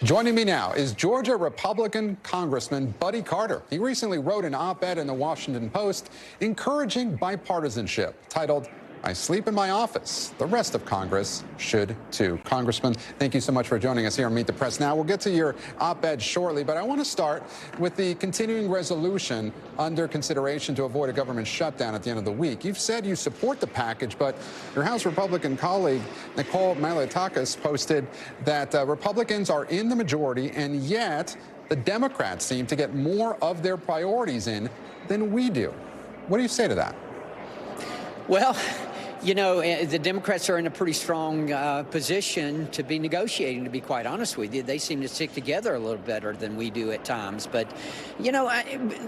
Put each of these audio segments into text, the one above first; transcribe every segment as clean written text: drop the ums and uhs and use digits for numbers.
Joining me now is Georgia Republican Congressman Buddy Carter. He recently wrote an op-ed in the Washington Post encouraging bipartisanship, titled, "I sleep in my office. The rest of Congress should too." Congressman, thank you so much for joining us here on Meet the Press. Now, we'll get to your op-ed shortly, but I want to start with the continuing resolution under consideration to avoid a government shutdown at the end of the week. You've said you support the package, but your House Republican colleague, Nicole Malliotakis, posted that Republicans are in the majority, and yet the Democrats seem to get more of their priorities in than we do. What do you say to that? Well, you know, the Democrats are in a pretty strong position to be negotiating, to be quite honest with you. They seem to stick together a little better than we do at times. But, you know,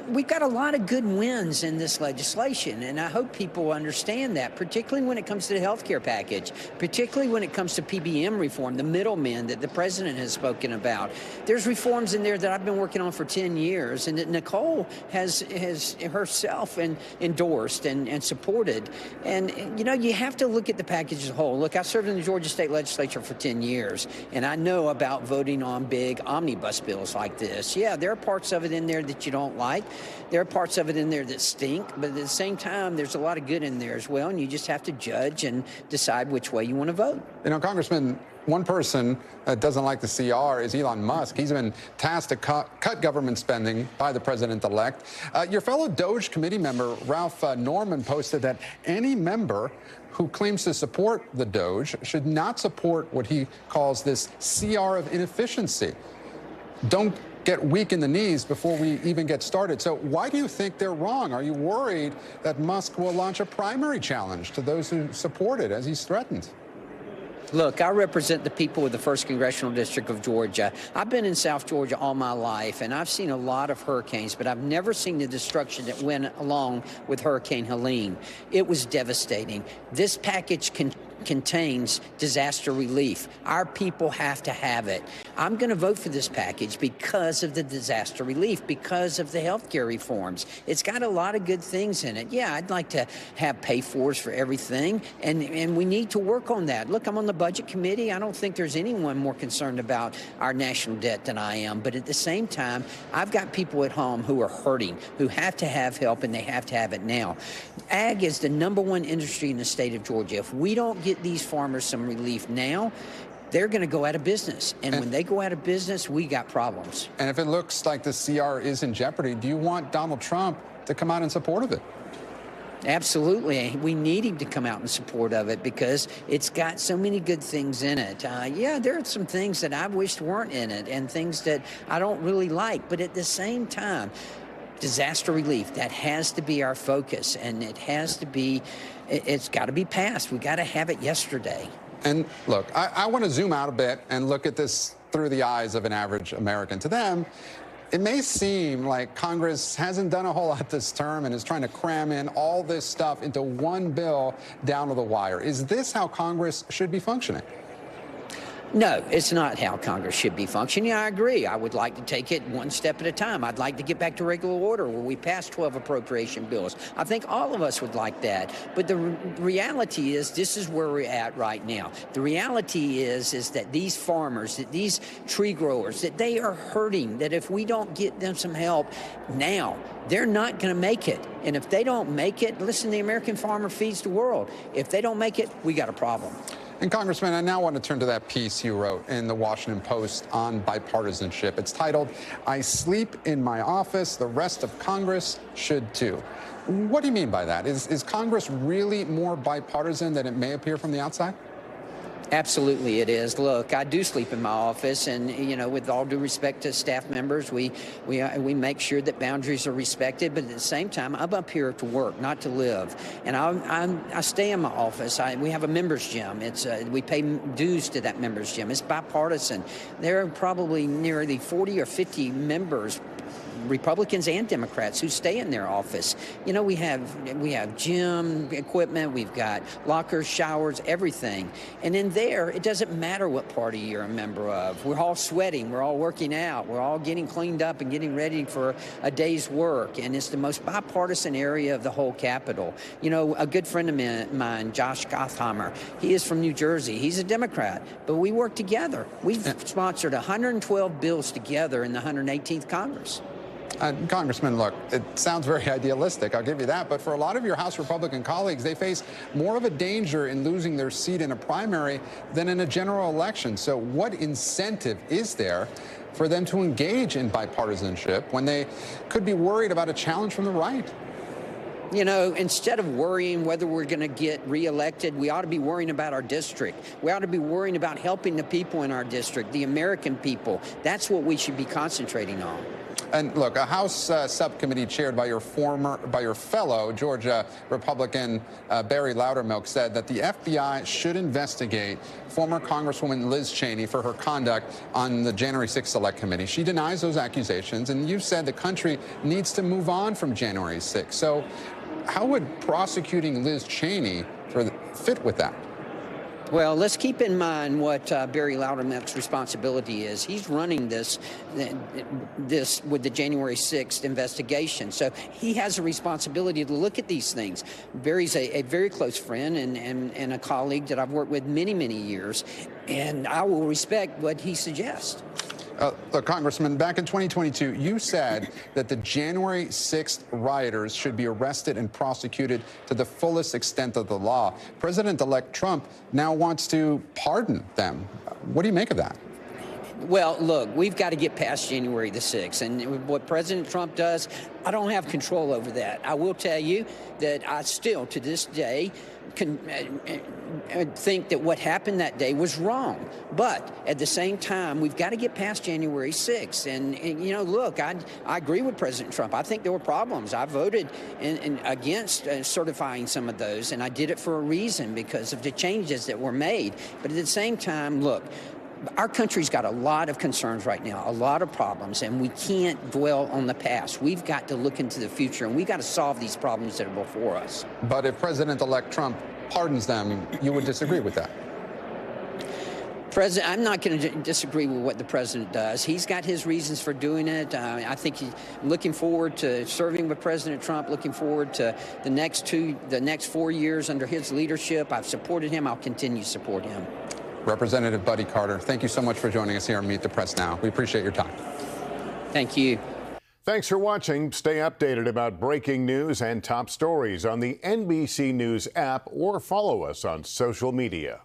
we've got a lot of good wins in this legislation, and I hope people understand that, particularly when it comes to the health care package, particularly when it comes to PBM reform, the middlemen that the president has spoken about. There's reforms in there that I've been working on for 10 years and that Nicole has herself endorsed and supported. And, you know, you have to look at the package as a whole. Look, I served in the Georgia State Legislature for 10 years, and I know about voting on big omnibus bills like this. Yeah, there are parts of it in there that you don't like. There are parts of it in there that stink, but at the same time, there's a lot of good in there as well, and you just have to judge and decide which way you want to vote. You know, Congressman, one person that doesn't like the CR is Elon Musk. He's been tasked to cut government spending by the president-elect. Your fellow DOGE committee member, Ralph Norman, posted that any member who claims to support the DOGE should not support what he calls this CR of inefficiency. Don't get weak in the knees before we even get started. So why do you think they're wrong? Are you worried that Musk will launch a primary challenge to those who support it, as he's threatened? Look, I represent the people of the 1st Congressional District of Georgia. I've been in South Georgia all my life, and I've seen a lot of hurricanes, but I've never seen the destruction that went along with Hurricane Helene. It was devastating. This package contains disaster relief. Our people have to have it. I'm going to vote for this package because of the disaster relief, because of the health care reforms. It's got a lot of good things in it. Yeah, I'd like to have pay-fors for everything, and we need to work on that. Look, I'm on the Budget Committee. I don't think there's anyone more concerned about our national debt than I am, but at the same time, I've got people at home who are hurting, who have to have help, and they have to have it now. Ag is the #1 industry in the state of Georgia. If we don't get these farmers some relief now, they're going to go out of business. And when they go out of business, we got problems. And if it looks like the CR is in jeopardy, do you want Donald Trump to come out in support of it? Absolutely. We need him to come out in support of it because it's got so many good things in it. Yeah, there are some things that I wished weren't in it and things that I don't really like. But at the same time, disaster relief, that has to be our focus, and it has to be, it's got to be passed. We got to have it yesterday. And look, I want to zoom out a bit and look at this through the eyes of an average American. To them, it may seem like Congress hasn't done a whole lot this term and is trying to cram in all this stuff into one bill down to the wire. Is this how Congress should be functioning? No, it's not how Congress should be functioning. I agree. I would like to take it one step at a time. I'd like to get back to regular order where we pass 12 appropriation bills. I think all of us would like that. But the reality is this is where we're at right now. The reality is that these farmers, that these tree growers, that they are hurting, that if we don't get them some help now, they're not going to make it. And if they don't make it, listen, the American farmer feeds the world. If they don't make it, we got a problem. And Congressman, I now want to turn to that piece you wrote in the Washington Post on bipartisanship. It's titled, "I sleep in my office. The rest of Congress should too." What do you mean by that? Is Congress really more bipartisan than it may appear from the outside? Absolutely, it is. Look, I do sleep in my office, and you know, with all due respect to staff members, we make sure that boundaries are respected. But at the same time, I'm up here to work, not to live. And I stay in my office. We have a members' gym. We pay dues to that members' gym. It's bipartisan. There are probably nearly 40 or 50 members Republicans and Democrats who stay in their office. You know, we have gym equipment, we've got lockers, showers, everything. And in there, it doesn't matter what party you're a member of. We're all sweating, we're all working out, we're all getting cleaned up and getting ready for a day's work. And it's the most bipartisan area of the whole Capitol. You know, a good friend of mine, Josh Gottheimer, he is from New Jersey. He's a Democrat, but we work together. We've sponsored 112 bills together in the 118th Congress. Congressman, look, it sounds very idealistic, I'll give you that, but for a lot of your House Republican colleagues, they face more of a danger in losing their seat in a primary than in a general election. So what incentive is there for them to engage in bipartisanship when they could be worried about a challenge from the right? You know, instead of worrying whether we're going to get reelected, we ought to be worrying about our district. We ought to be worrying about helping the people in our district, the American people. That's what we should be concentrating on. And look, a House subcommittee chaired by your fellow Georgia Republican Barry Loudermilk said that the FBI should investigate former Congresswoman Liz Cheney for her conduct on the January 6th Select Committee. She denies those accusations, and you said the country needs to move on from January 6th. So how would prosecuting Liz Cheney fit with that? Well, let's keep in mind what Barry Loudermilk's responsibility is. He's running this with the January 6th investigation. So he has a responsibility to look at these things. Barry's a very close friend and a colleague that I've worked with many, many years, and I will respect what he suggests. Look, Congressman, back in 2022, you said that the January 6th rioters should be arrested and prosecuted to the fullest extent of the law. President-elect Trump now wants to pardon them. What do you make of that? Well, look, we've got to get past January the 6th. And what President Trump does, I don't have control over that. I will tell you that I still, to this day, think that what happened that day was wrong. But at the same time, we've got to get past January 6th. And you know, look, I agree with President Trump. I think there were problems. I voted against certifying some of those, and I did it for a reason, because of the changes that were made. But at the same time, look, our country's got a lot of concerns right now, a lot of problems, and we can't dwell on the past. We've got to look into the future, and we've got to solve these problems that are before us. But if President-elect Trump pardons them, you would disagree with that? I'm not going to disagree with what the president does. He's got his reasons for doing it. I think he's looking forward to serving with President Trump, looking forward to the next 4 years under his leadership. I've supported him. I'll continue to support him. Representative Buddy Carter, thank you so much for joining us here on Meet the Press Now. We appreciate your time. Thank you. Thanks for watching. Stay updated about breaking news and top stories on the NBC News app, or follow us on social media.